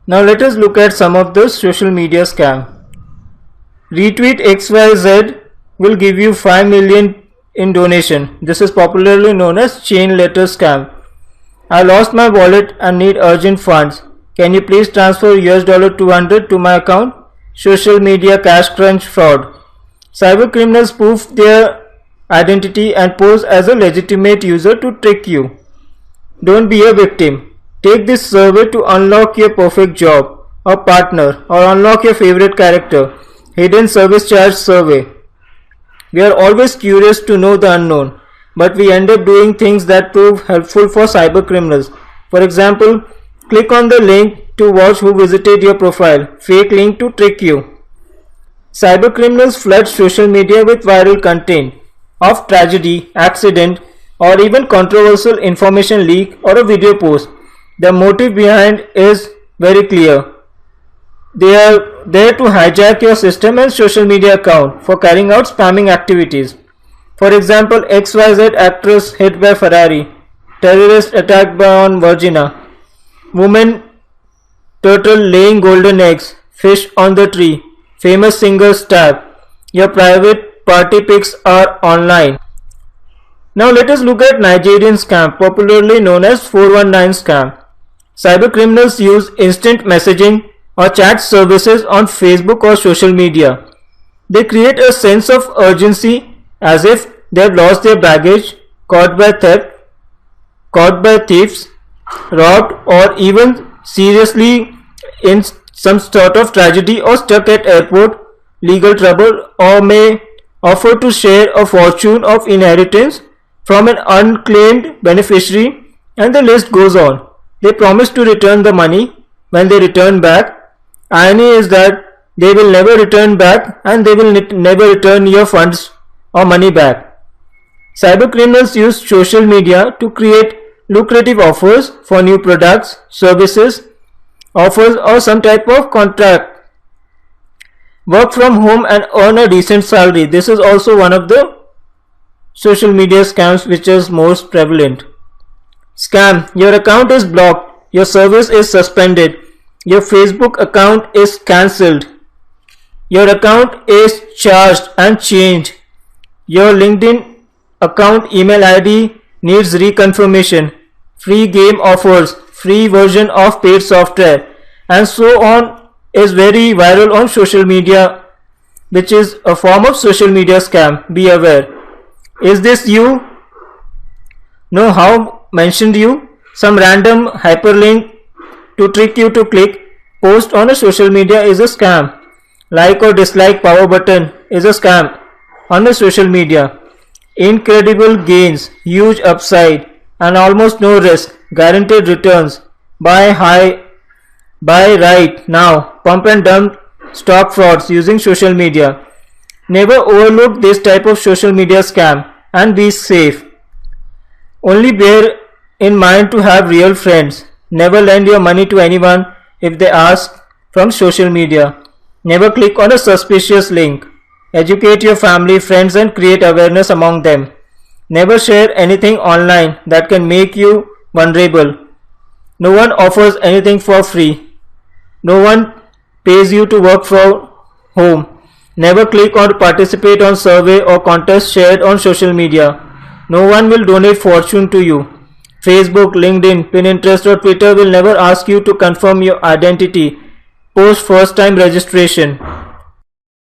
Now let us look at some of the social media scam. Retweet XYZ will give you 5 million in donation. This is popularly known as chain letter scam. I lost my wallet and need urgent funds. Can you please transfer $200 to my account? Social media cash crunch fraud. Cyber criminals spoof their identity and pose as a legitimate user to trick you. Don't be a victim. Take this survey to unlock your perfect job or partner, or unlock your favorite character. Hidden service charge survey. We are always curious to know the unknown, but we end up doing things that prove helpful for cyber criminals. For example, click on the link to watch who visited your profile. Fake link to trick you. Cyber criminals flood social media with viral content of tragedy, accident, or even controversial information leak or a video post. The motive behind is very clear. They are there to hijack your system and social media account for carrying out spamming activities. For example, XYZ actress hit by Ferrari, terrorist attack on Virginia, woman turtle laying golden eggs, fish on the tree, famous singer stabbed. Your private party pics are online. Now let us look at Nigerian scam, popularly known as 419 scam. Cyber criminals use instant messaging or chat services on Facebook or social media. They create a sense of urgency as if they have lost their baggage, caught by theft, caught by thieves, robbed, or even seriously in some sort of tragedy or stuck at airport, legal trouble, or may offer to share a fortune of inheritance from an unclaimed beneficiary, and the list goes on. They promise to return the money when they return back. Irony is that they will never return back, and they will never return your funds or money back. Cyber criminals use social media to create lucrative offers for new products, services, offers, or some type of contract. Work from home and earn a decent salary. This is also one of the social media scams which is most prevalent. Scam. Your account is blocked. Your service is suspended. Your Facebook account is cancelled. Your account is charged and changed. Your LinkedIn account email ID needs reconfirmation. Free game offers, free version of paid software, and so on is very viral on social media, which is a form of social media scam. Be aware. Is this you? Know how mentioned you? Some random hyperlink to trick you to click post on a social media is a scam. Like or dislike power button is a scam on a social media. Incredible gains, huge upside, and almost no risk, guaranteed returns. Buy high, buy right now. Pump and dump stock frauds using social media. Never overlook this type of social media scam and be safe. Only bear in mind to have real friends. Never lend your money to anyone if they ask from social media. Never click on a suspicious link. Educate your family, friends, and create awareness among them. Never share anything online that can make you vulnerable. No one offers anything for free. No one pays you to work from home. Never click or participate on survey or contest shared on social media. No one will donate fortune to you. Facebook, LinkedIn, Pinterest, or Twitter will never ask you to confirm your identity post first time registration.